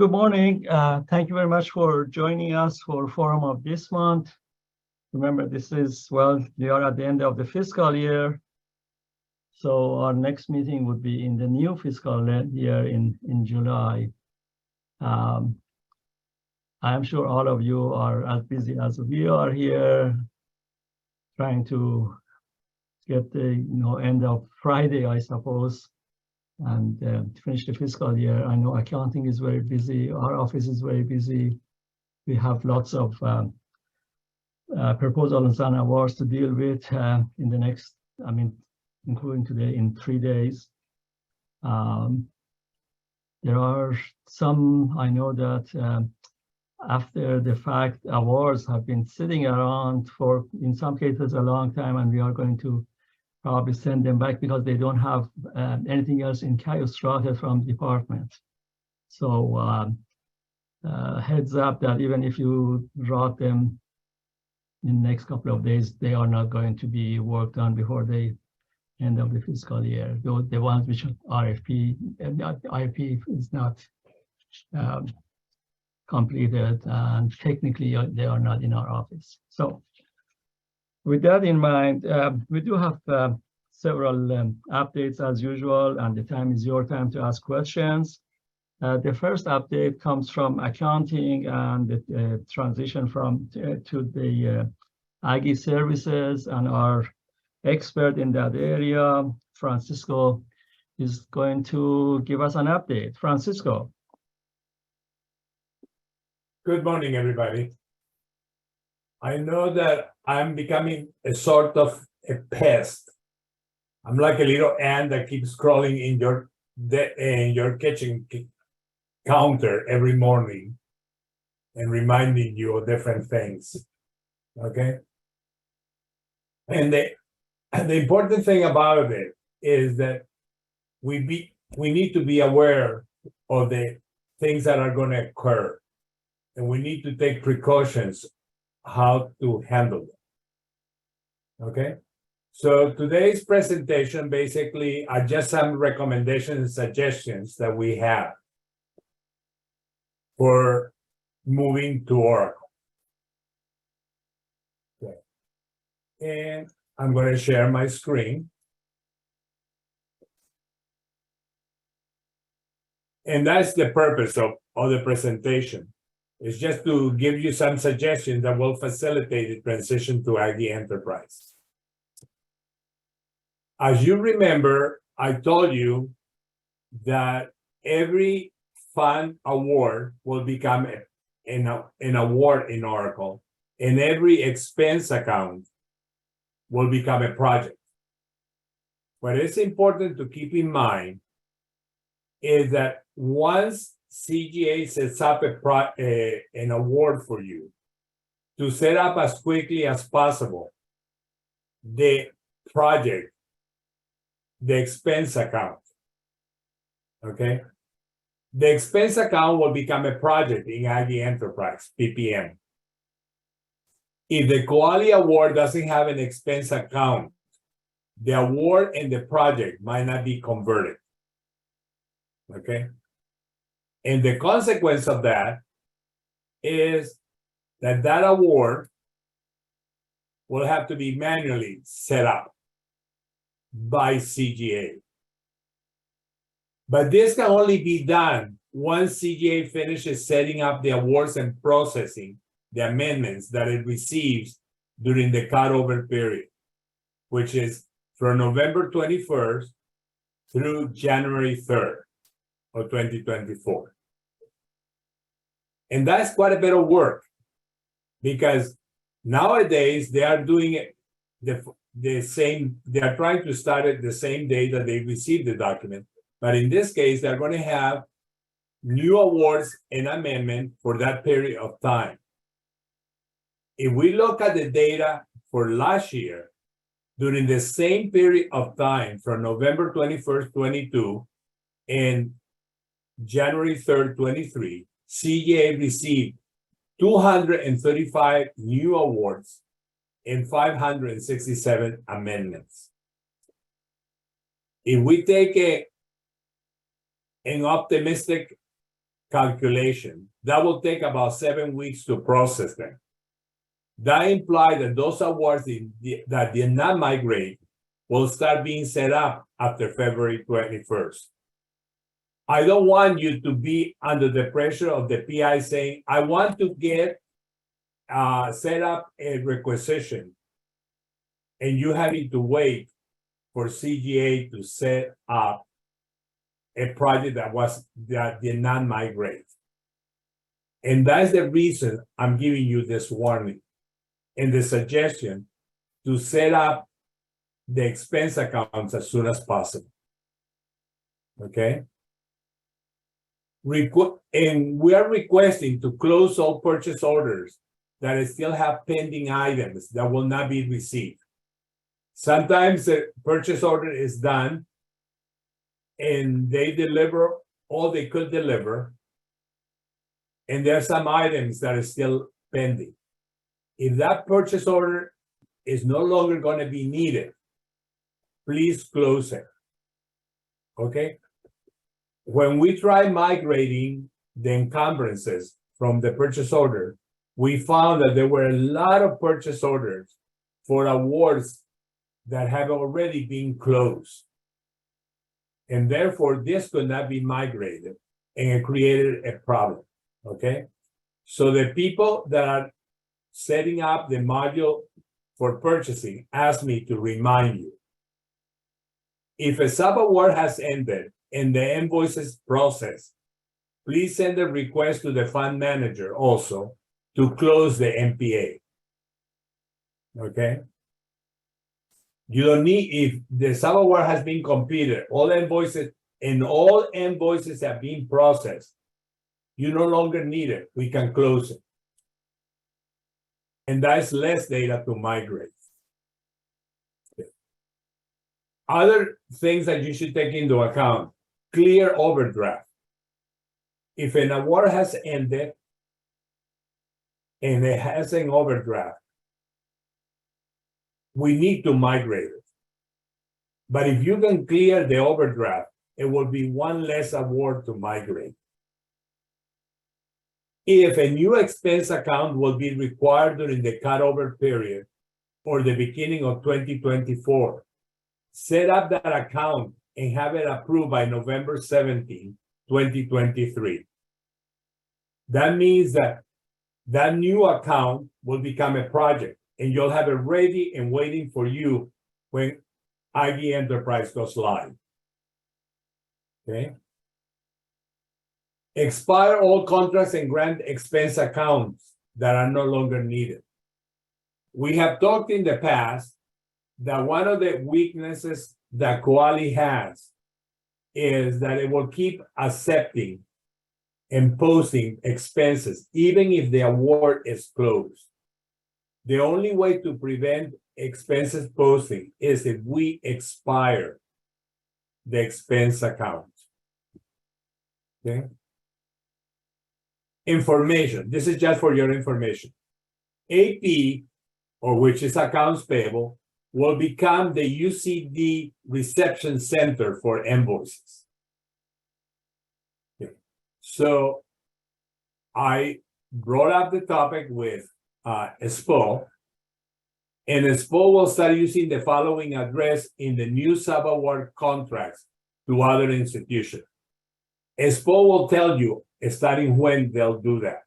Good morning. Thank you very much for joining us for forum of this month. Remember, we are at the end of the fiscal year. So our next meeting would be in the new fiscal year in July. I am sure all of you are as busy as we are here, trying to get the end of Friday, I suppose, and finish the fiscal year. I know accounting is very busy. Our office is very busy. We have lots of proposals and awards to deal with in the next, including today, in 3 days. There are some, I know that after the fact, awards have been sitting around for, in some cases, a long time, and we are going to probably send them back because they don't have anything else in chaos strata from department. So heads up that even if you write them in the next couple of days, they are not going to be worked on before the end of the fiscal year. The ones which RFP is not completed, and technically they are not in our office. So with that in mind, we do have several updates as usual, and the time is your time to ask questions. The first update comes from accounting and the transition to the Aggie services, and our expert in that area, Francisco, is going to give us an update. Francisco. Good morning, everybody. I know that I'm becoming a sort of a pest. I'm like a little ant that keeps crawling in your kitchen counter every morning and reminding you of different things. Okay? And the important thing about it is that we need to be aware of the things that are going to occur, and we need to take precautions how to handle them. Okay? So today's presentation basically are just some recommendations and suggestions that we have for moving to Oracle. Okay. And I'm going to share my screen. And that's the purpose of the presentation. It's just to give you some suggestions that will facilitate the transition to Aggie Enterprise. As you remember, I told you that every fund award will become an award in Oracle, and every expense account will become a project. What is important to keep in mind is that once CGA sets up an award for you, to set up as quickly as possible the project, the expense account. Okay? The expense account will become a project in Aggie Enterprise, PPM. If the Kuali award doesn't have an expense account, the award and the project might not be converted. Okay? And the consequence of that is that that award will have to be manually set up by CGA. But this can only be done once CGA finishes setting up the awards and processing the amendments that it receives during the cutover period, which is from November 21st through January 3rd of 2024. And that's quite a bit of work, because nowadays they are doing it the same, they are trying to start it the same day that they receive the document. But in this case, they're going to have new awards and amendment for that period of time. If we look at the data for last year, during the same period of time from November 21st, 22 and January 3rd, 23, CGA received 235 new awards and 567 amendments. If we take an optimistic calculation, that will take about 7 weeks to process them. That implies that those awards that did not migrate will start being set up after February 21st. I don't want you to be under the pressure of the PI saying, I want to get set up a requisition, and you having to wait for CGA to set up a project that did not migrate. And that's the reason I'm giving you this warning and the suggestion to set up the expense accounts as soon as possible. Okay? And we are requesting to close all purchase orders that still have pending items that will not be received. Sometimes the purchase order is done and they deliver all they could deliver, and there are some items that are still pending. If that purchase order is no longer going to be needed, please close it. Okay? When we try migrating the encumbrances from the purchase order, we found that there were a lot of purchase orders for awards that have already been closed. And therefore, this could not be migrated, and it created a problem. Okay? So the people that are setting up the module for purchasing asked me to remind you. If a sub-award has ended and the invoices processed, please send a request to the fund manager also to close the MPA. Okay? You don't need, if the sub-award has been completed, all invoices have been processed, you no longer need it. We can close it. And that's less data to migrate. Okay. Other things that you should take into account, clear overdraft. If an award has ended and it has an overdraft, we need to migrate it. But if you can clear the overdraft, it will be one less award to migrate. If a new expense account will be required during the cutover period or the beginning of 2024, set up that account and have it approved by November 17, 2023. That means that that new account will become a project, and you'll have it ready and waiting for you when IG Enterprise goes live. Okay? Expire all contracts and grant expense accounts that are no longer needed. We have talked in the past that one of the weaknesses that Kuali has is that it will keep accepting and posting expenses, even if the award is closed. The only way to prevent expenses posting is if we expire the expense account. Okay? Information. This is just for your information. AP, or which is accounts payable, will become the UCD reception center for invoices. Okay. So I brought up the topic with SPO, and SPO will start using the following address in the new sub-award contracts to other institutions. SPO will tell you starting when they'll do that,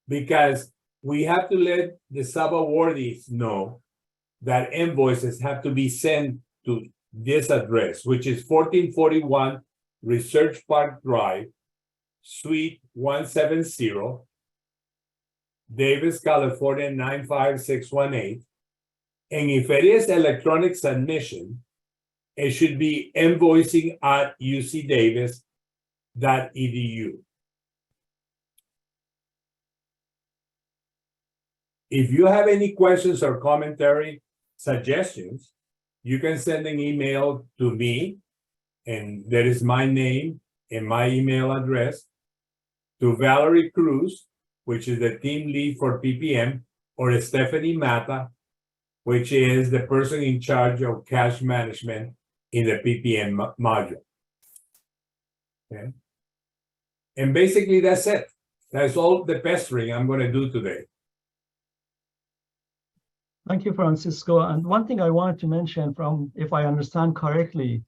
because we have to let the sub-awardees know that invoices have to be sent to this address, which is 1441 Research Park Drive, Suite 170, Davis, California 95618. And if it is electronic submission, it should be invoicing at ucdavis.edu. If you have any questions or commentary, suggestions, you can send an email to me, and there is my name and my email address, to Valerie Cruz, which is the team lead for PPM, or Stephanie Mata, which is the person in charge of cash management in the PPM module. Okay. And basically that's it. That's all the pestering I'm going to do today. Thank you, Francisco. And one thing I wanted to mention from, if I understand correctly,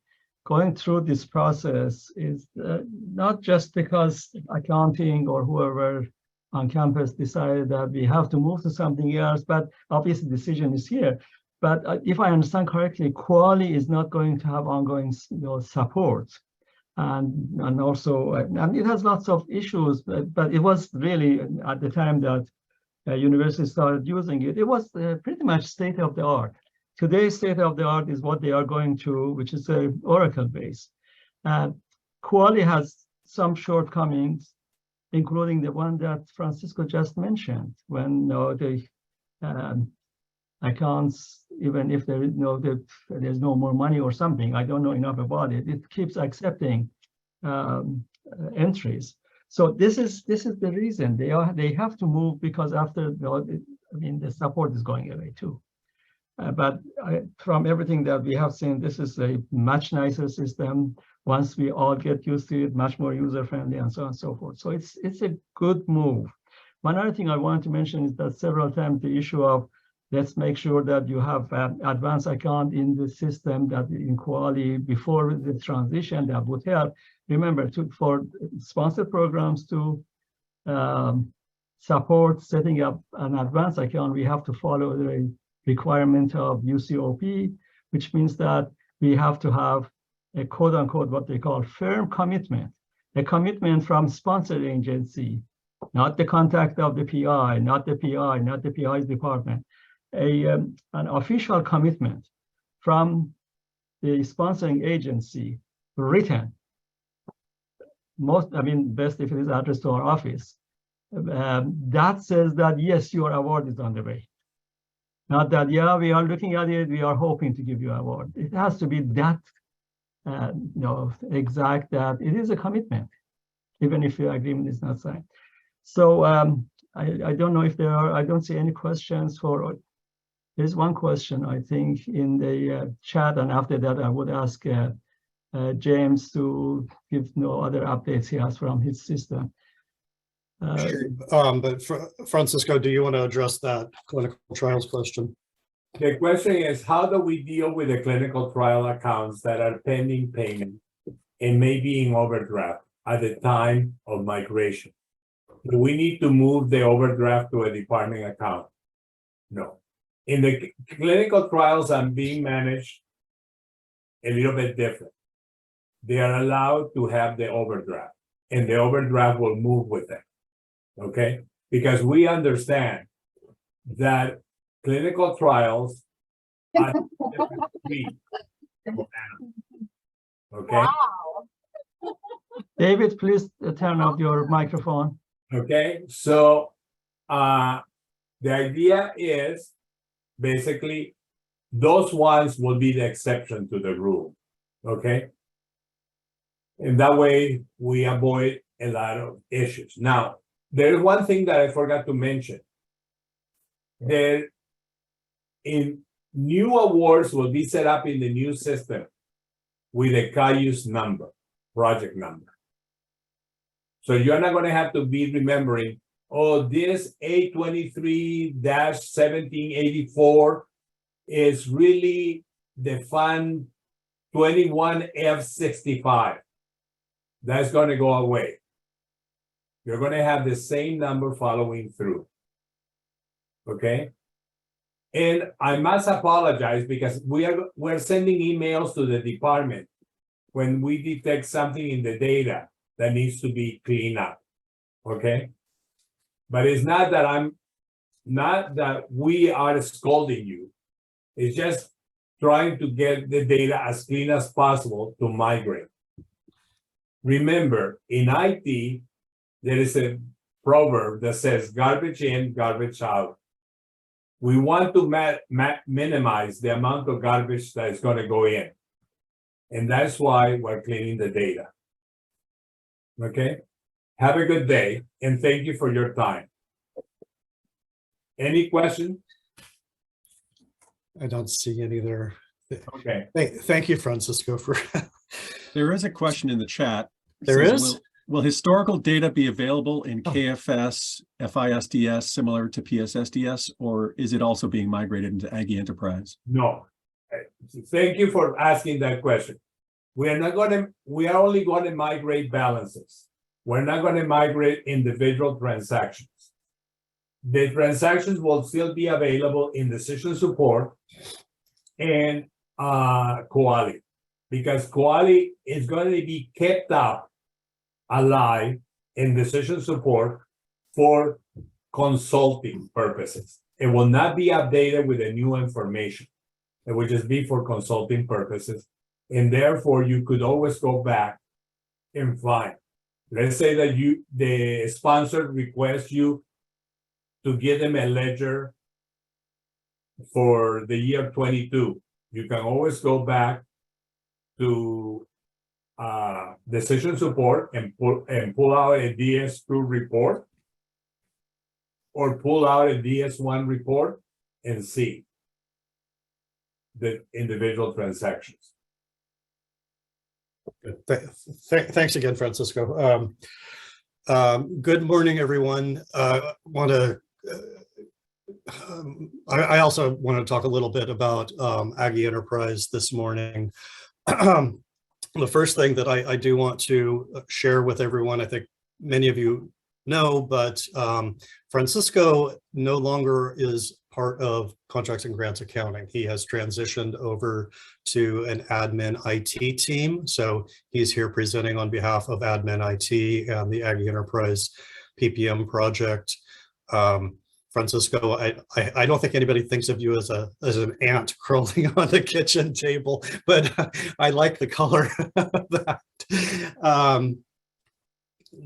going through this process is not just because accounting or whoever on campus decided that we have to move to something else, but obviously the decision is here. But if I understand correctly, Kuali is not going to have ongoing support. And also, and it has lots of issues, but it was really at the time that university started using it, it was pretty much state of the art. Today's state of the art is what they are going to, which is a Oracle base. Kuali has some shortcomings, including the one that Francisco just mentioned, when the accounts, even if there is there's no more money or something, I don't know enough about it, it keeps accepting entries. So this is the reason they have to move, because after the support is going away too. But from everything that we have seen, this is a much nicer system. Once we all get used to it, much more user friendly and so on and so forth. So it's a good move. One other thing I wanted to mention is that several times the issue of let's make sure that you have an advanced account in the system that in Kuali before the transition, that would help. Remember, for sponsored programs to support setting up an advanced account, we have to follow the requirement of UCOP, which means that we have to have a quote unquote, what they call firm commitment, a commitment from sponsored agency, not the contact of the PI, not the PI, not the PI's department, an official commitment from the sponsoring agency, written. Best if it is addressed to our office. That says that, yes, your award is on the way. Not that, yeah, we are looking at it, we are hoping to give you an award. It has to be that, exact, that it is a commitment, even if the agreement is not signed. So I don't know if there are, I don't see any questions for, there's one question, I think, in the chat, and after that, I would ask James to give no other updates he has from his system. Sure. But Francisco, do you want to address that clinical trials question? The question is, how do we deal with the clinical trial accounts that are pending payment and may be in overdraft at the time of migration? Do we need to move the overdraft to a department account? No. In the clinical trials I'm being managed, a little bit different. They are allowed to have the overdraft, and the overdraft will move with them, okay? Because we understand that clinical trials are free. Okay? Wow. David, please turn off your microphone. Okay, so the idea is basically those ones will be the exception to the rule, okay? And that way we avoid a lot of issues. Now, there's one thing that I forgot to mention. There, in new awards will be set up in the new system with a CAIUS number, project number. So you're not going to have to be remembering, oh, this A23-1784 is really the fund 21F65. That's going to go away. You're going to have the same number following through. Okay? And I must apologize because we're sending emails to the department when we detect something in the data that needs to be cleaned up. Okay? But it's not that we are scolding you. It's just trying to get the data as clean as possible to migrate. Remember, in IT, there is a proverb that says garbage in, garbage out. We want to minimize the amount of garbage that is going to go in. And that's why we're cleaning the data. Okay? Have a good day, and thank you for your time. Any questions? I don't see any there. Okay. Thank you, Francisco, for There is a question in the chat. There Says, is? Will historical data be available in KFS, FISDS, similar to PSSDS, or is it also being migrated into Aggie Enterprise? No. Thank you for asking that question. We are only going to migrate balances. We're not going to migrate individual transactions. The transactions will still be available in decision support and Kuali, because Kuali is going to be kept up alive in decision support for consulting purposes. It will not be updated with the new information. It will just be for consulting purposes. And therefore, you could always go back and find. Let's say that the sponsor requests you to give them a ledger for the year 22. You can always go back to decision support and pull out a DS2 report or pull out a DS1 report and see the individual transactions. Thanks again, Francisco. Good morning, everyone. I also want to talk a little bit about Aggie Enterprise this morning. The first thing that I do want to share with everyone, I think many of you know, but Francisco no longer is part of contracts and grants accounting. He has transitioned over to an admin IT team. So he's here presenting on behalf of admin IT and the Aggie Enterprise PPM project. Francisco, I don't think anybody thinks of you as an ant crawling on the kitchen table, but I like the color of that.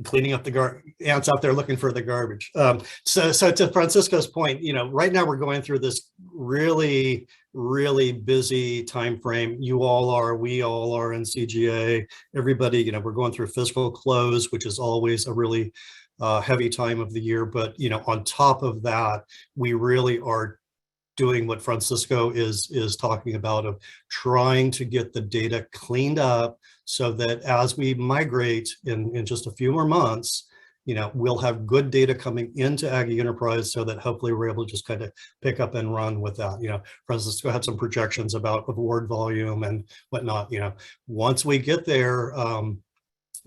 Cleaning up the ants out there looking for the garbage. So to Francisco's point, right now we're going through this really, really busy time frame. You all are, we all are in CGA. Everybody, we're going through fiscal close, which is always a really heavy time of the year. But on top of that, we really are doing what Francisco is talking about, of trying to get the data cleaned up so that as we migrate in just a few more months, we'll have good data coming into Aggie Enterprise so that hopefully we're able to just kind of pick up and run with that. Francisco had some projections about award volume and whatnot. Once we get there,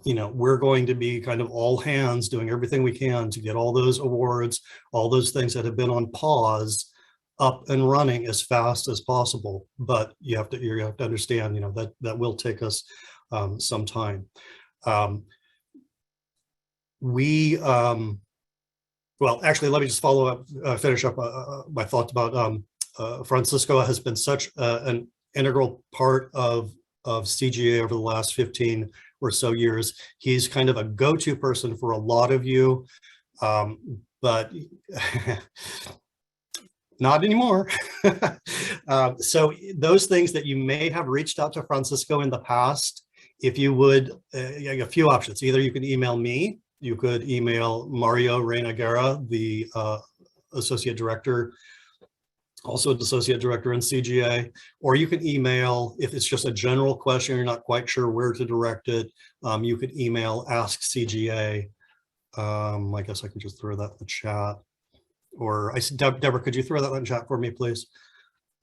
we're going to be kind of all hands doing everything we can to get all those awards, all those things that have been on pause, up and running as fast as possible. But you have to understand, that will take us some time. Well, actually, let me just follow up, finish up my thoughts about Francisco has been such an integral part of CGA over the last 15 or so years. He's kind of a go-to person for a lot of you, but not anymore. So those things that you may have reached out to Francisco in the past, if you would, a few options. Either you can email me, you could email Mario Reynagera, the associate director, also an associate director in CGA, or you can email, if it's just a general question, you're not quite sure where to direct it, you could email Ask CGA. I guess I can just throw that in the chat. Or Deborah, could you throw that in the chat for me, please?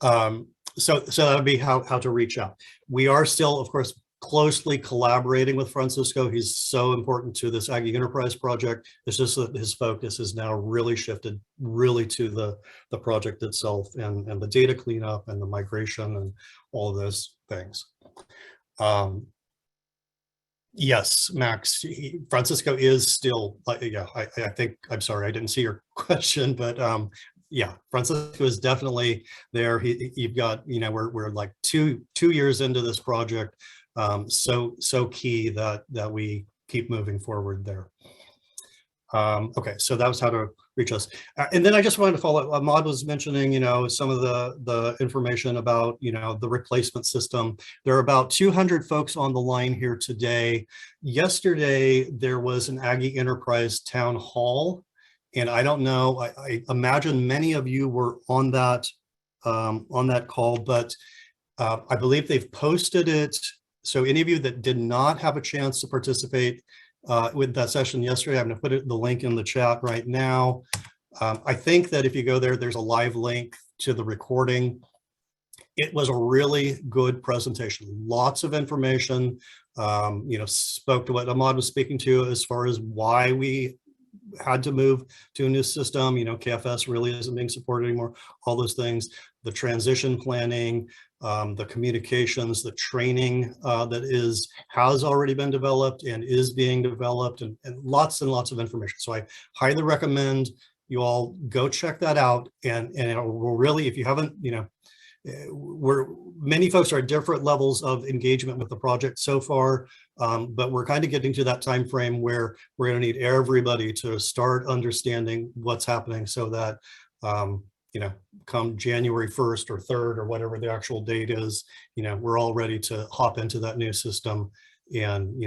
So that would be how to reach out. We are still, of course, closely collaborating with Francisco. He's so important to this Aggie Enterprise project. It's just that his focus is now really shifted really to the project itself and the data cleanup and the migration and all of those things. Yes, Max, Francisco is still, yeah, I think, I'm sorry, I didn't see your question, but yeah, Francisco is definitely there. You've got, we're like two years into this project. So key that we keep moving forward there. Okay, so that was how to reach us. And then I just wanted to follow up. Ahmad was mentioning, some of the information about, the replacement system. There are about 200 folks on the line here today. Yesterday, there was an Aggie Enterprise town hall. And I don't know, I imagine many of you were on that call, but I believe they've posted it. So any of you that did not have a chance to participate with that session yesterday. I'm going to put the link in the chat right now. I think that if you go there, there's a live link to the recording. It was a really good presentation. Lots of information, spoke to what Ahmad was speaking to as far as why we had to move to a new system. KFS really isn't being supported anymore, all those things, the transition planning, the communications, the training that has already been developed and is being developed, and lots of information. So I highly recommend you all go check that out. And it will really, if you haven't, many folks are at different levels of engagement with the project so far, but we're kind of getting to that time frame where we're going to need everybody to start understanding what's happening, so that come January 1st or 3rd or whatever the actual date is, we're all ready to hop into that new system and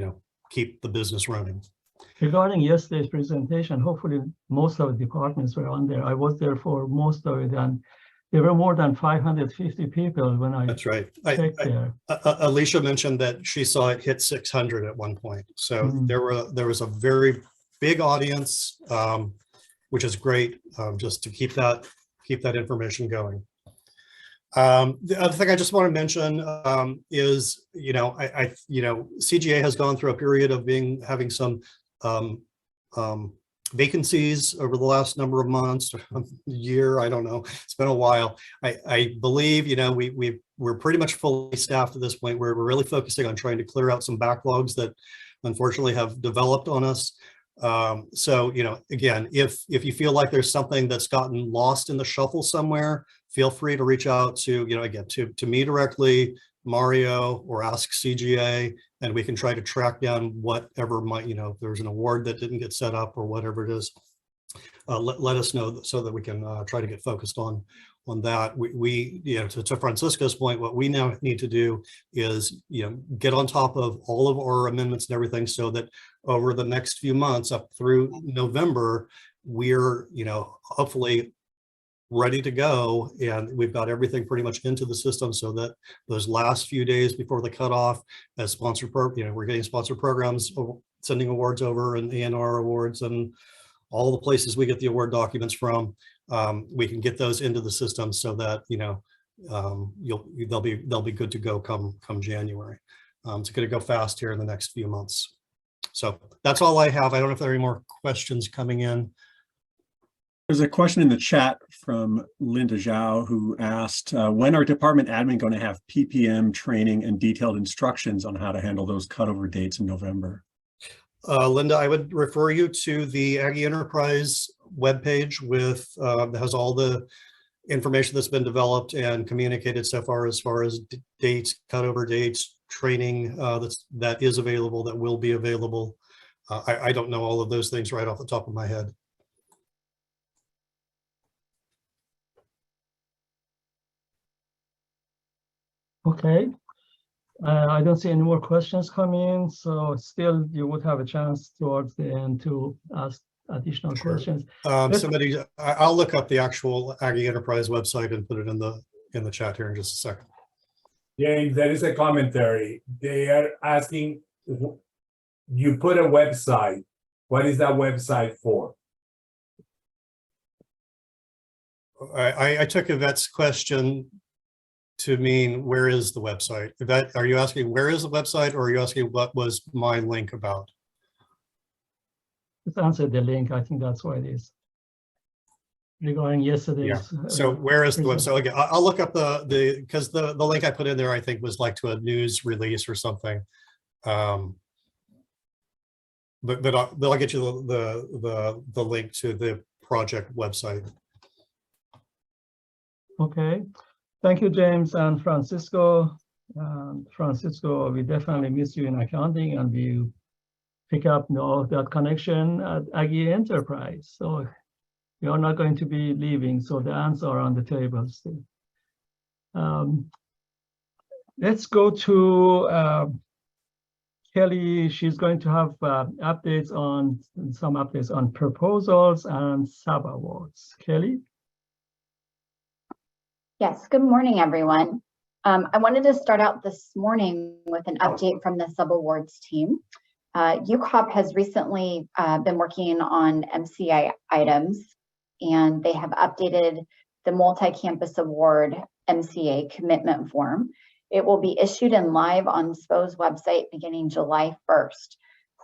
keep the business running. Regarding yesterday's presentation, hopefully most of the departments were on there. I was there for most of it, and there were more than 550 people when I That's right. checked there. Alicia mentioned that she saw it hit 600 at one point. So there was a very big audience, which is great, just to keep that information going. The other thing I just want to mention is, CGA has gone through a period of having some vacancies over the last number of months, year, I don't know, it's been a while. I believe, we're pretty much fully staffed at this point, where we're really focusing on trying to clear out some backlogs that unfortunately have developed on us. So, again, if you feel like there's something that's gotten lost in the shuffle somewhere, feel free to reach out to, again, to me directly, Mario, or ask CGA, and we can try to track down whatever might, if there's an award that didn't get set up or whatever it is, let us know so that we can try to get focused on that. We to Francisco's point, what we now need to do is, get on top of all of our amendments and everything, so that over the next few months up through November, we're, hopefully ready to go, and we've got everything pretty much into the system, so that those last few days before the cutoff, as sponsored we're getting sponsored programs, sending awards over, and A&R awards, and all the places we get the award documents from, we can get those into the system, so that they'll be good to go come January. It's going to go fast here in the next few months. So that's all I have. I don't know if there are any more questions coming in. There's a question in the chat from Linda Zhao, who asked, when are department admin going to have PPM training and detailed instructions on how to handle those cutover dates in November? Linda, I would refer you to the Aggie Enterprise webpage that has all the information that's been developed and communicated so far as dates, cutover dates, training that is available, that will be available. I don't know all of those things right off the top of my head. Okay. I don't see any more questions coming in, so still you would have a chance towards the end to ask additional questions. I'll look up the actual Aggie Enterprise website and put it in the chat here in just a second. James, there is a commentary. They are asking, you put a website. What is that website for? I took Yvette's question to mean, where is the website? Yvette, are you asking where is the website, or are you asking what was my link about? Let's answer the link. I think that's what it is. Regarding yesterday's. Yeah. So where is the website? Okay, I'll look up because the link I put in there, I think, was like to a news release or something. But I'll get you the link to the project website. Okay. Thank you, James and Francisco. Francisco, we definitely miss you in accounting, and we pick up that connection at Aggie Enterprise. So you are not going to be leaving, so the answers are on the table still. Let's go to Kelly. She's going to have some updates on proposals and sub awards. Kelly? Yes, good morning, everyone. I wanted to start out this morning with an update from the sub awards team. UCOP has recently been working on MCI items, and they have updated the Multi-Campus Award MCA commitment form. It will be issued and live on SPO's website beginning July 1st.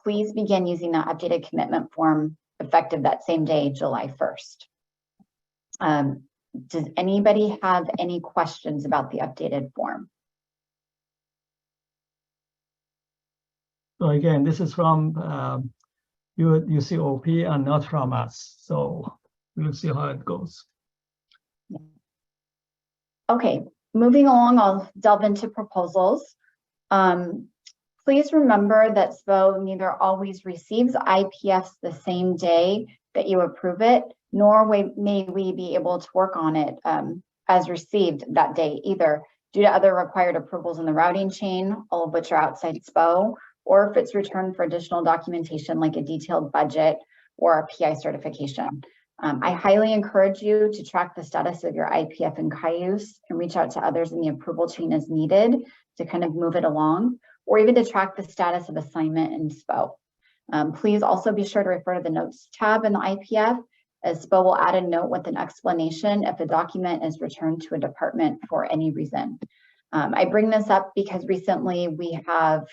Please begin using that updated commitment form effective that same day, July 1st. Does anybody have any questions about the updated form? So again, this is from UCOP and not from us. So we'll see how it goes. Okay, moving along, I'll delve into proposals. Please remember that SPO neither always receives IPFs the same day that you approve it, nor may we be able to work on it as received that day either, due to other required approvals in the routing chain, all of which are outside SPO, or if it's returned for additional documentation like a detailed budget or a PI certification. I highly encourage you to track the status of your IPF and CAIUS and reach out to others in the approval chain as needed to kind of move it along, or even to track the status of assignment in SPO. Please also be sure to refer to the notes tab in the IPF, as SPO will add a note with an explanation if a document is returned to a department for any reason. I bring this up because recently we have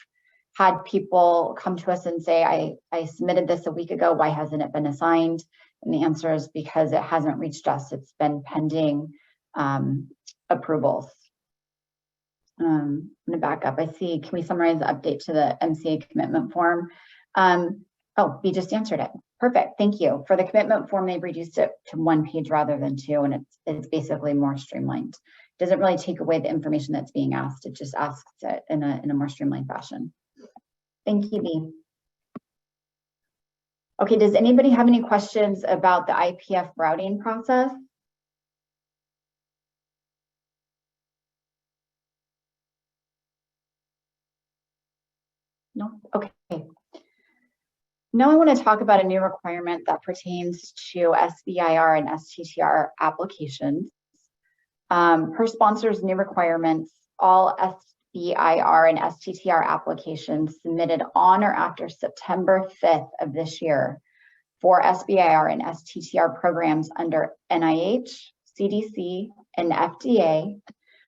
had people come to us and say, I submitted this a week ago, why hasn't it been assigned? And the answer is because it hasn't reached us. It's been pending approvals. I'm gonna back up. I see, can we summarize the update to the MCA commitment form? Oh, we just answered it. Perfect, thank you. For the commitment form, they've reduced it to 1 page rather than 2, and it's basically more streamlined. It doesn't really take away the information that's being asked. It just asks it in a more streamlined fashion. Thank you, Bea. Okay, does anybody have any questions about the IPF routing process? No? Okay. Now I want to talk about a new requirement that pertains to SBIR and STTR applications. Per sponsor's new requirements, all SBIR and STTR applications submitted on or after September 5th of this year for SBIR and STTR programs under NIH, CDC, and FDA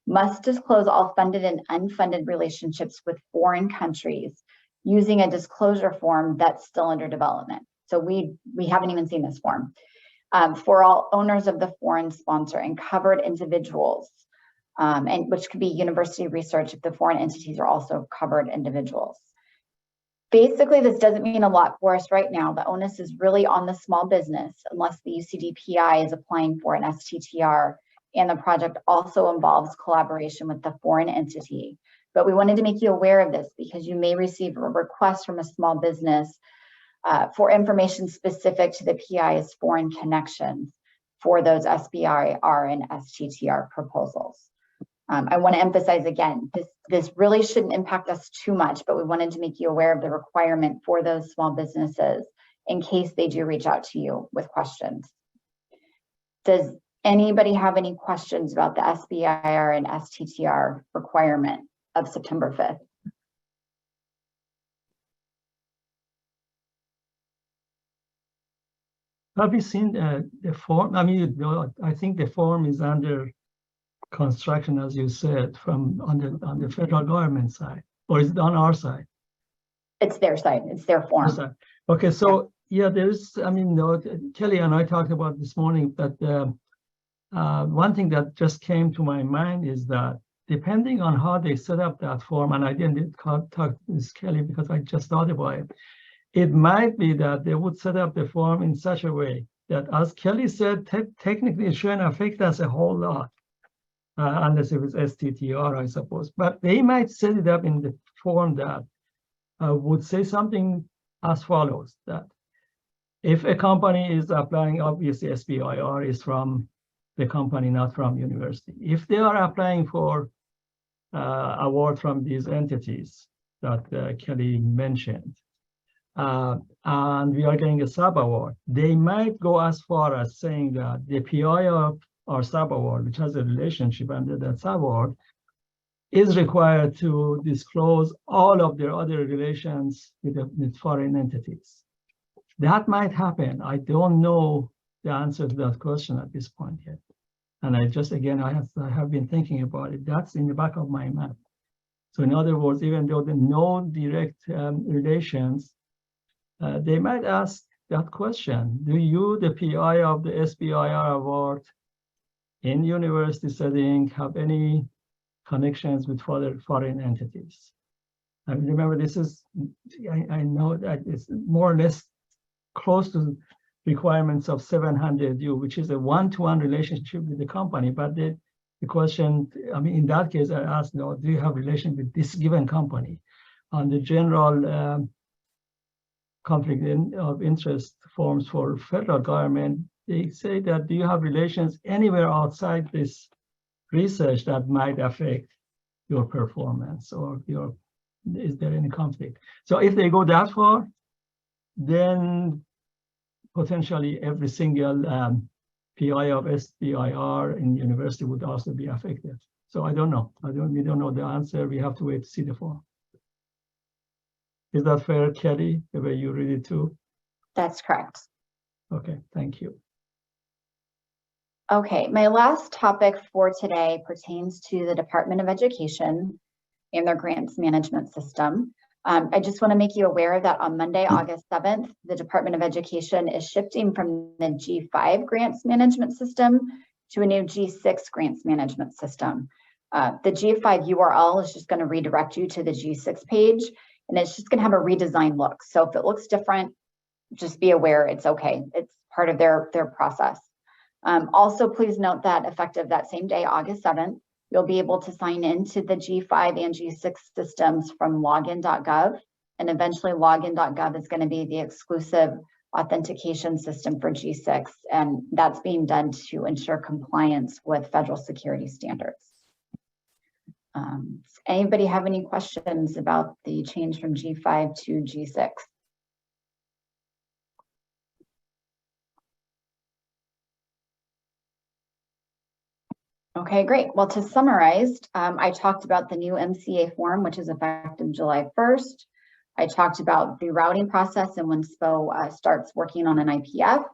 must disclose all funded and unfunded relationships with foreign countries using a disclosure form that's still under development. So we haven't even seen this form. For all owners of the foreign sponsor and covered individuals, and which could be university research if the foreign entities are also covered individuals. Basically, this doesn't mean a lot for us right now. The onus is really on the small business unless the UCDPI is applying for an STTR, and the project also involves collaboration with the foreign entity. But we wanted to make you aware of this because you may receive a request from a small business for information specific to the PI's foreign connections for those SBIR and STTR proposals. I want to emphasize again, this really shouldn't impact us too much, but we wanted to make you aware of the requirement for those small businesses in case they do reach out to you with questions. Does anybody have any questions about the SBIR and STTR requirement of September 5th? Have you seen the form? I mean, I think the form is under construction, as you said, on the federal government side, or is it on our side? It's their side. It's their form. Okay, so yeah, there's. I mean, Kelly and I talked about this morning that one thing that just came to my mind is that depending on how they set up that form, and I didn't talk to Ms. Kelly because I just thought about it. It might be that they would set up the form in such a way that, as Kelly said, technically it shouldn't affect us a whole lot, unless it was STTR, I suppose. But they might set it up in the form that would say something as follows, that if a company is applying, obviously SBIR is from the company, not from university. If they are applying for award from these entities that Kelly mentioned, and we are getting a sub-award, they might go as far as saying that the PI of our sub-award, which has a relationship under that sub-award, is required to disclose all of their other relations with foreign entities. That might happen. I don't know the answer to that question at this point yet. And I just, again, I have been thinking about it. That's in the back of my mind. So in other words, even though there are no direct relations, they might ask that question. Do you, the PI of the SBIR award in university setting, have any connections with foreign entities? I mean, remember, this is, I know that it's more or less close to requirements of 700U, which is a one-to-one relationship with the company. But the question, I mean, in that case, I asked, do you have relation with this given company? On the general conflict of interest forms for federal government, they say that, do you have relations anywhere outside this research that might affect your performance, or is there any conflict? So if they go that far, then potentially every single PI of SBIR in university would also be affected. So I don't know. We don't know the answer. We have to wait to see the form. Is that fair, Kelly, the way you read it too? That's correct. Okay, thank you. Okay, my last topic for today pertains to the Department of Education and their grants management system. I just want to make you aware that on Monday, August 7th, the Department of Education is shifting from the G5 grants management system to a new G6 grants management system. The G5 URL is just going to redirect you to the G6 page, and it's just going to have a redesigned look. So if it looks different, just be aware it's okay. It's part of their process. Also, please note that effective that same day, August 7th, you'll be able to sign into the G5 and G6 systems from login.gov, and eventually login.gov is going to be the exclusive authentication system for G6, and that's being done to ensure compliance with federal security standards. Anybody have any questions about the change from G5 to G6? Okay, great. Well, to summarize, I talked about the new MCA form, which is effective July 1st. I talked about the routing process and when SPO starts working on an IPF.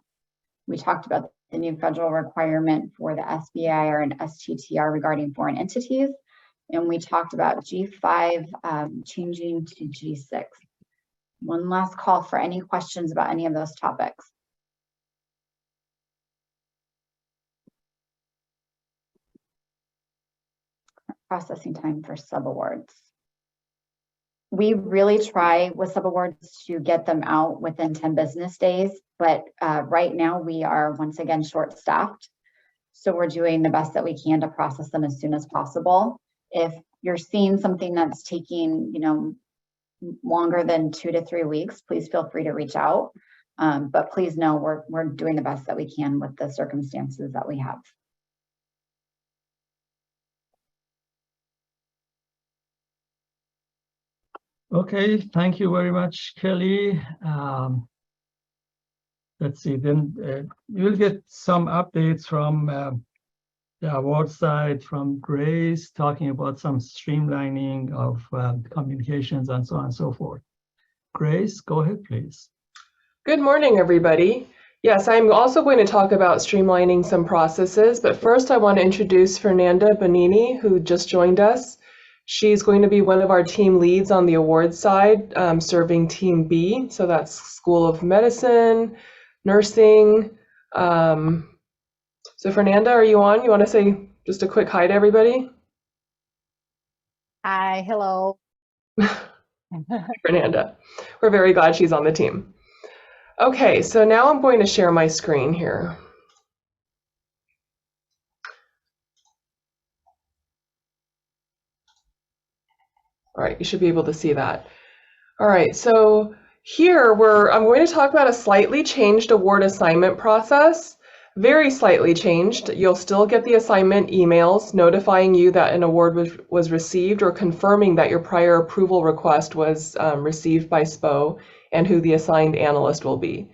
We talked about the new federal requirement for the SBIR and STTR regarding foreign entities. And we talked about G5 changing to G6. One last call for any questions about any of those topics. Processing time for subawards. We really try with subawards to get them out within 10 business days, but right now we are once again short-staffed. So we're doing the best that we can to process them as soon as possible. If you're seeing something that's taking, longer than 2 to 3 weeks, please feel free to reach out. But please know we're doing the best that we can with the circumstances that we have. Okay, thank you very much, Kelly. Let's see, then you'll get some updates from the award side from Grace, talking about some streamlining of communications and so on and so forth. Grace, go ahead, please. Good morning, everybody. Yes, I'm also going to talk about streamlining some processes, but first I want to introduce Fernanda Bonini, who just joined us. She's going to be one of our team leads on the awards side, serving Team B. So that's School of Medicine, Nursing. So Fernanda, are you on? You want to say just a quick hi to everybody? Hi, hello. Fernanda, we're very glad she's on the team. Okay, so now I'm going to share my screen here. All right, you should be able to see that. All right, so here I'm going to talk about a slightly changed award assignment process. Very slightly changed. You'll still get the assignment emails notifying you that an award was received or confirming that your prior approval request was received by SPO and who the assigned analyst will be.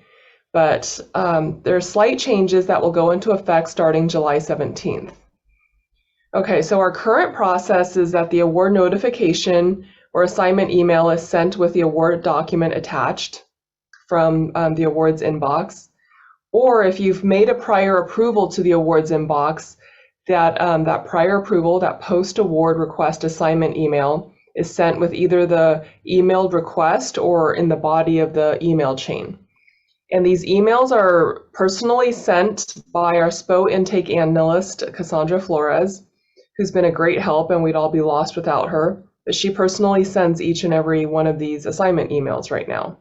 But there are slight changes that will go into effect starting July 17th. Okay, so our current process is that the award notification or assignment email is sent with the award document attached from the awards inbox. Or if you've made a prior approval to the awards inbox, that prior approval, that post-award request assignment email is sent with either the emailed request or in the body of the email chain. And these emails are personally sent by our SPO intake analyst, Cassandra Flores, who's been a great help, and we'd all be lost without her. But she personally sends each and every one of these assignment emails right now.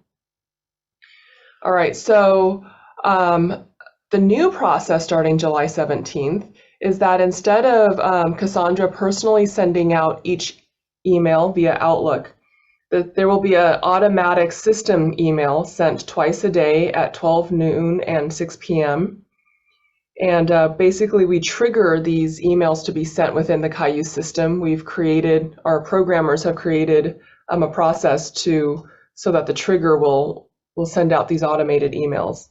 All right, so the new process starting July 17th is that instead of Cassandra personally sending out each email via Outlook, there will be an automatic system email sent twice a day at 12 noon and 6 p.m. And basically we trigger these emails to be sent within the Cayuse system. Our programmers have created a process so that the trigger will send out these automated emails.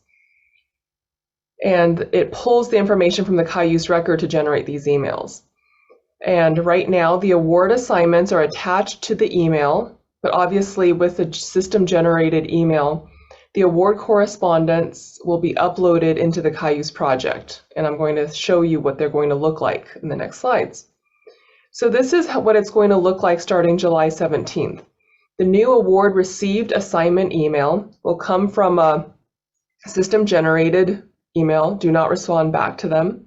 And it pulls the information from the Cayuse record to generate these emails. And right now the award assignments are attached to the email, but obviously with the system generated email, the award correspondence will be uploaded into the Cayuse project. And I'm going to show you what they're going to look like in the next slides. So this is what it's going to look like starting July 17th. The new award received assignment email will come from a system generated email. Do not respond back to them.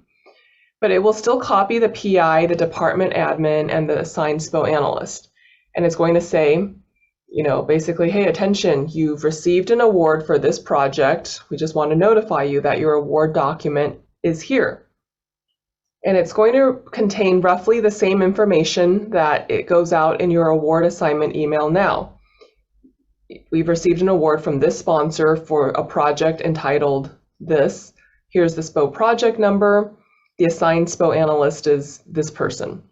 But it will still copy the PI, the department admin, and the assigned SPO analyst. And it's going to say, basically, hey, attention, you've received an award for this project. We just want to notify you that your award document is here. And it's going to contain roughly the same information that it goes out in your award assignment email now. We've received an award from this sponsor for a project entitled this. Here's the SPO project number. The assigned SPO analyst is this person.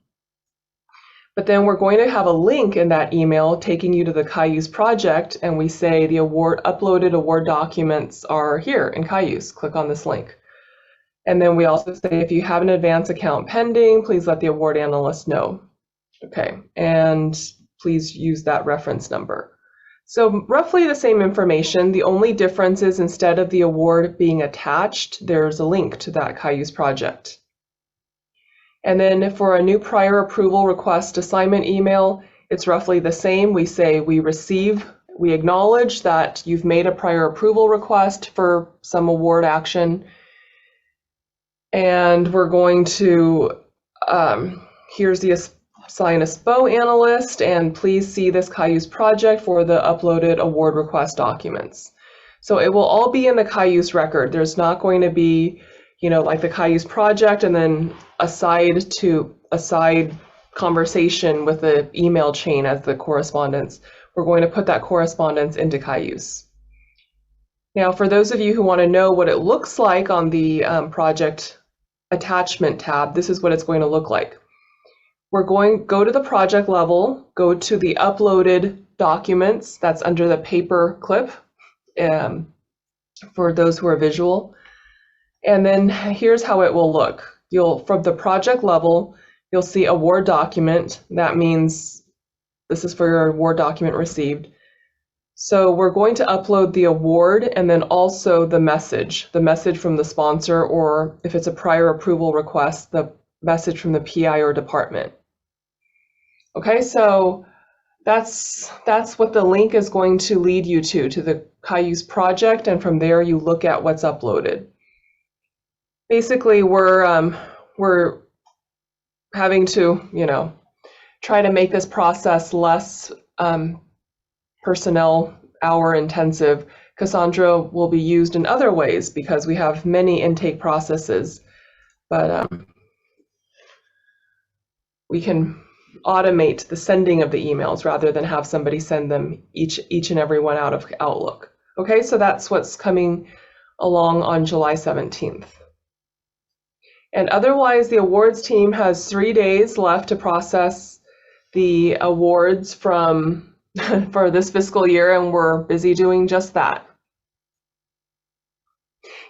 But then we're going to have a link in that email taking you to the Cayuse project, and we say the uploaded award documents are here in Cayuse. Click on this link. And then we also say if you have an advance account pending, please let the award analyst know. Okay, and please use that reference number. So roughly the same information. The only difference is instead of the award being attached, there's a link to that Cayuse project. And then for a new prior approval request assignment email, it's roughly the same. We say we acknowledge that you've made a prior approval request for some award action. And we're going to, here's the assign a SPO analyst, and please see this Cayuse project for the uploaded award request documents. So it will all be in the Cayuse record. There's not going to be, like the Cayuse project and then a side conversation with the email chain as the correspondence. We're going to put that correspondence into Cayuse. Now, for those of you who want to know what it looks like on the project attachment tab, this is what it's going to look like. We're going to go to the project level, go to the uploaded documents, that's under the paper clip for those who are visual. And then here's how it will look. From the project level, you'll see award document. That means this is for your award document received. So we're going to upload the award and then also the message from the sponsor, or if it's a prior approval request, the message from the PI or department. Okay, so that's what the link is going to lead you to the Cayuse project, and from there you look at what's uploaded. Basically, we're having to, try to make this process less personnel hour intensive. Cassandra will be used in other ways because we have many intake processes, but we can automate the sending of the emails rather than have somebody send them each and every one out of Outlook. Okay, so that's what's coming along on July 17th. And otherwise, the awards team has 3 days left to process the awards for this fiscal year, and we're busy doing just that.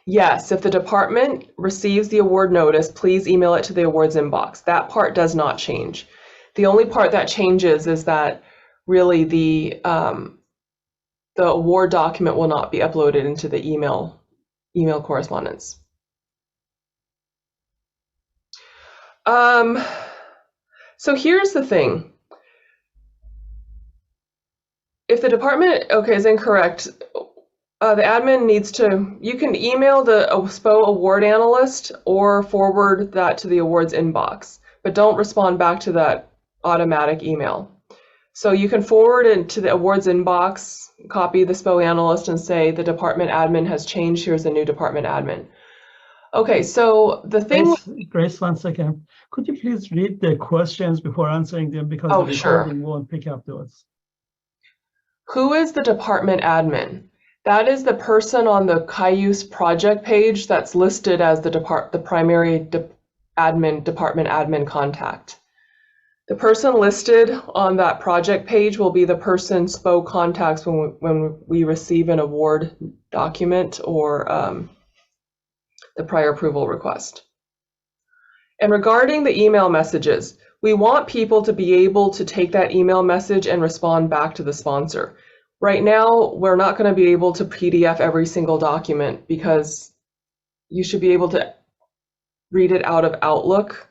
Yes, if the department receives the award notice, please email it to the awards inbox. That part does not change. The only part that changes is that really the award document will not be uploaded into the email correspondence. So here's the thing. If the department, is incorrect, the admin needs to, you can email the SPO award analyst or forward that to the awards inbox, but don't respond back to that automatic email. So you can forward it to the awards inbox, copy the SPO analyst and say the department admin has changed, here's the new department admin. Okay, so the thing— Grace, 1 second. Could you please read the questions before answering them, because the recording won't pick up those. Who is the department admin? That is the person on the Cayuse project page that's listed as the primary department admin contact. The person listed on that project page will be the person SPO contacts when we receive an award document or the prior approval request. And regarding the email messages, we want people to be able to take that email message and respond back to the sponsor. Right now, we're not going to be able to PDF every single document because you should be able to read it out of Outlook.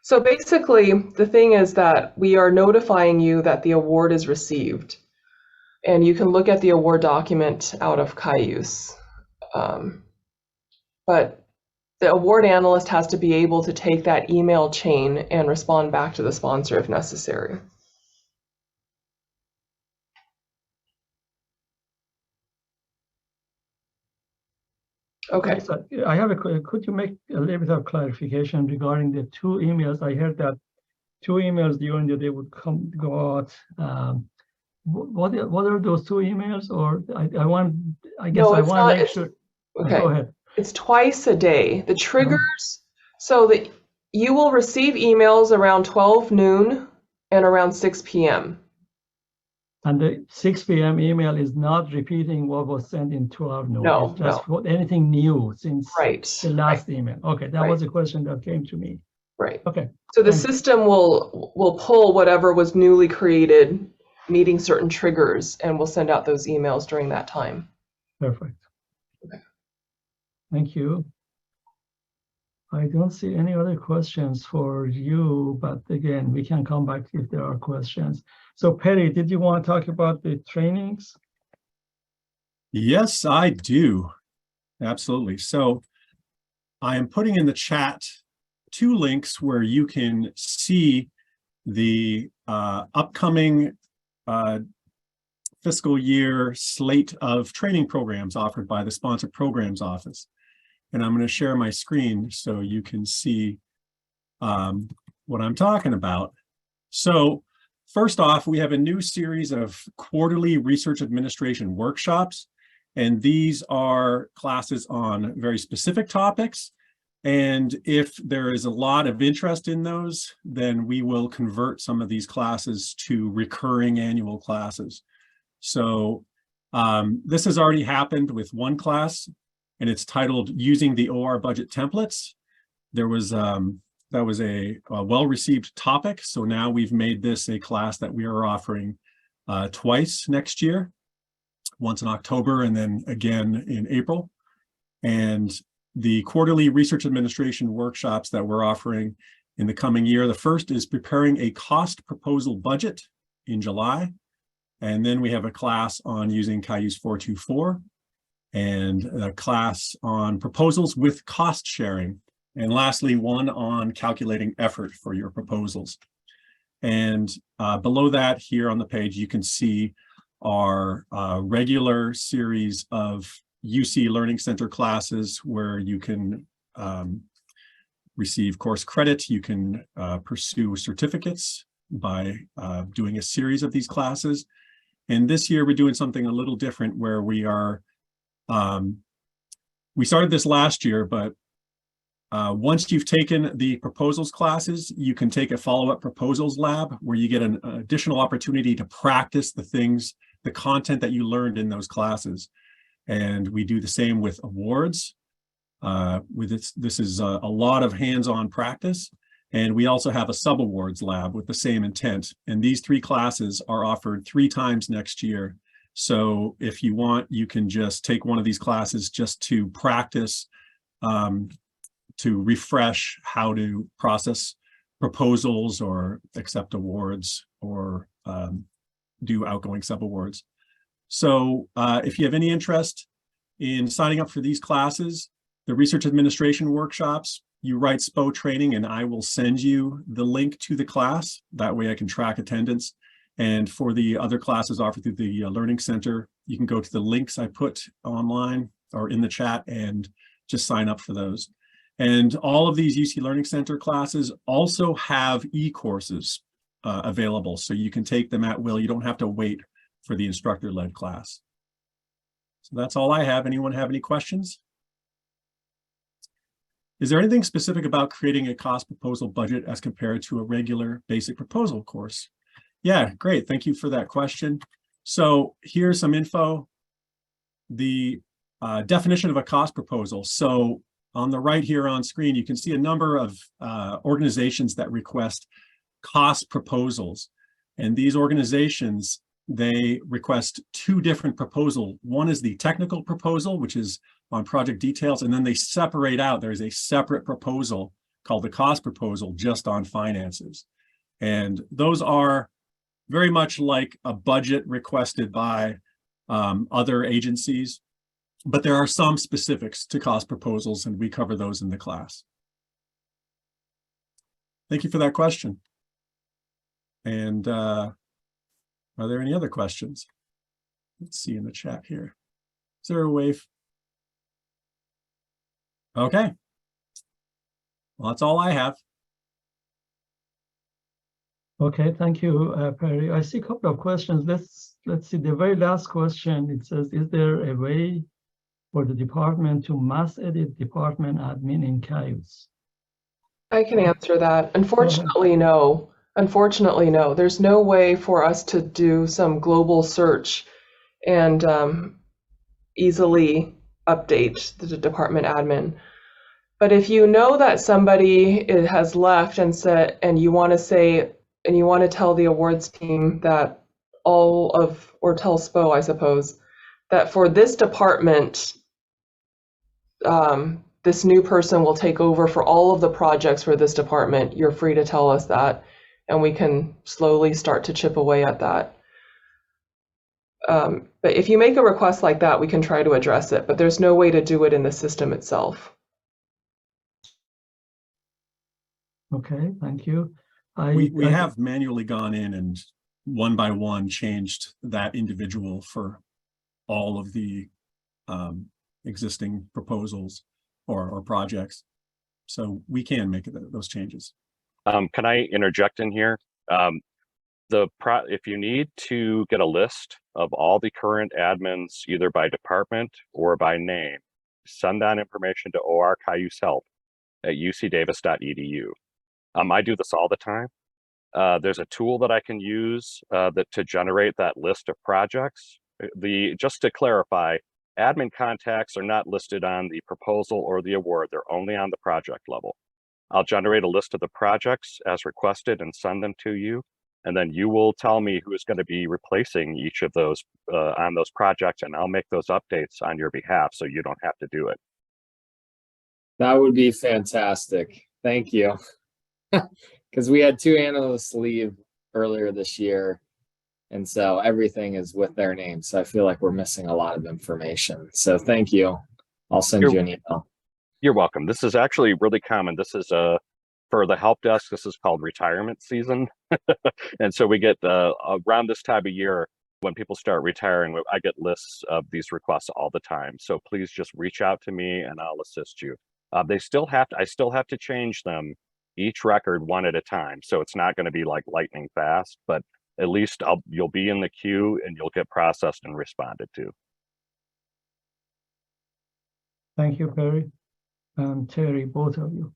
So basically, the thing is that we are notifying you that the award is received, and you can look at the award document out of Cayuse. But the award analyst has to be able to take that email chain and respond back to the sponsor if necessary. Okay. So I have could you make a little bit of clarification regarding the 2 emails? I heard that 2 emails during the day would go out. What are those 2 emails? Or I guess I want to make sure. Okay. Go ahead. It's twice a day. The triggers, so that you will receive emails around 12 noon and around 6 p.m. And the 6 p.m. email is not repeating what was sent in 12 noon. No, it's just anything new since the last email. Okay, that was a question that came to me. Right. Okay. So the system will pull whatever was newly created, meeting certain triggers, and will send out those emails during that time. Perfect. Okay. Thank you. I don't see any other questions for you, but again, we can come back if there are questions. So Perry, did you want to talk about the trainings? Yes, I do. Absolutely. So I am putting in the chat 2 links where you can see the upcoming fiscal year slate of training programs offered by the Sponsor Programs Office. And I'm going to share my screen so you can see what I'm talking about. So first off, we have a new series of quarterly research administration workshops. And these are classes on very specific topics. And if there is a lot of interest in those, then we will convert some of these classes to recurring annual classes. So this has already happened with 1 class, and it's titled Using the OR Budget Templates. There was that was a well-received topic. So now we've made this a class that we are offering twice next year, once in October and then again in April. And the quarterly research administration workshops that we're offering in the coming year, the first is preparing a cost proposal budget in July. And then we have a class on using Cayuse 424 and a class on proposals with cost sharing. And lastly, one on calculating effort for your proposals. And below that here on the page, you can see our regular series of UC Learning Center classes where you can receive course credit. You can pursue certificates by doing a series of these classes. And this year we're doing something a little different where we are, we started this last year, but once you've taken the proposals classes, you can take a follow-up proposals lab where you get an additional opportunity to practice the content that you learned in those classes. And we do the same with awards. This is a lot of hands-on practice. And we also have a sub-awards lab with the same intent. And these 3 classes are offered 3 times next year. So if you want, you can just take one of these classes just to practice, to refresh how to process proposals or accept awards or do outgoing sub-awards. So if you have any interest in signing up for these classes, the research administration workshops, you write SPO training and I will send you the link to the class. That way I can track attendance. And for the other classes offered through the Learning Center, you can go to the links I put online or in the chat and just sign up for those. And all of these UC Learning Center classes also have e-courses available, so you can take them at will. You don't have to wait for the instructor-led class. So that's all I have. Anyone have any questions? Is there anything specific about creating a cost proposal budget as compared to a regular basic proposal course? Yeah, great. Thank you for that question. So here's some info. The definition of a cost proposal. So on the right here on screen, you can see a number of organizations that request cost proposals. And these organizations, they request 2 different proposals. One is the technical proposal, which is on project details, and then they separate out. There's a separate proposal called the cost proposal just on finances. And those are very much like a budget requested by other agencies, but there are some specifics to cost proposals, and we cover those in the class. Thank you for that question. And are there any other questions? Let's see in the chat here. Is there a way? Okay. Well, that's all I have. Okay, thank you, Perry. I see a couple of questions. Let's see the very last question. It says, is there a way for the department to mass edit department admin in Cayuse? I can answer that. Unfortunately, no. Unfortunately, no. There's no way for us to do some global search and easily update the department admin. But if you know that somebody has left and said, and you want to say, and you want to tell the awards team that or tell SPO, I suppose, that for this department, this new person will take over for all of the projects for this department, you're free to tell us that, and we can slowly start to chip away at that. But if you make a request like that, we can try to address it, but there's no way to do it in the system itself. Okay, thank you. We have manually gone in and one by one changed that individual for all of the existing proposals or projects. So we can make those changes. Can I interject in here? If you need to get a list of all the current admins, either by department or by name, send that information to orcayusehelp@ucdavis.edu. I do this all the time. There's a tool that I can use to generate that list of projects. Just to clarify, admin contacts are not listed on the proposal or the award. They're only on the project level. I'll generate a list of the projects as requested and send them to you. And then you will tell me who is going to be replacing each of those on those projects, and I'll make those updates on your behalf so you don't have to do it. That would be fantastic. Thank you. Because we had 2 analysts leave earlier this year, and so everything is with their name. So I feel like we're missing a lot of information. So thank you. I'll send you an email. You're welcome. This is actually really common. This is for the help desk, this is called retirement season. And so we get around this time of year when people start retiring, I get lists of these requests all the time. So please just reach out to me and I'll assist you. I still have to change them each record one at a time. So it's not going to be like lightning fast, but at least you'll be in the queue and you'll get processed and responded to. Thank you, Perry and Terry, both of you.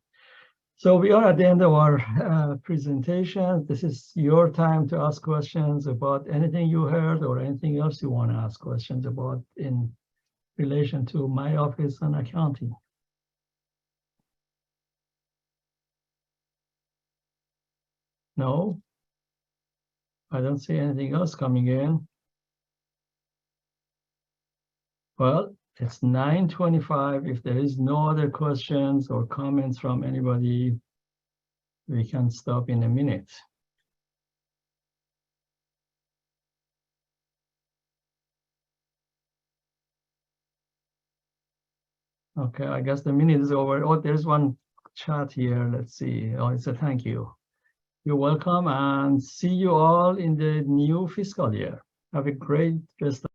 So we are at the end of our presentation. This is your time to ask questions about anything you heard or anything else you want to ask questions about in relation to my office and accounting. No? I don't see anything else coming in. Well, it's 9:25. If there is no other questions or comments from anybody, we can stop in a minute. Okay, I guess the minute is over. Oh, there's one chat here. Let's see. Oh, it's a thank you. You're welcome, and see you all in the new fiscal year. Have a great rest of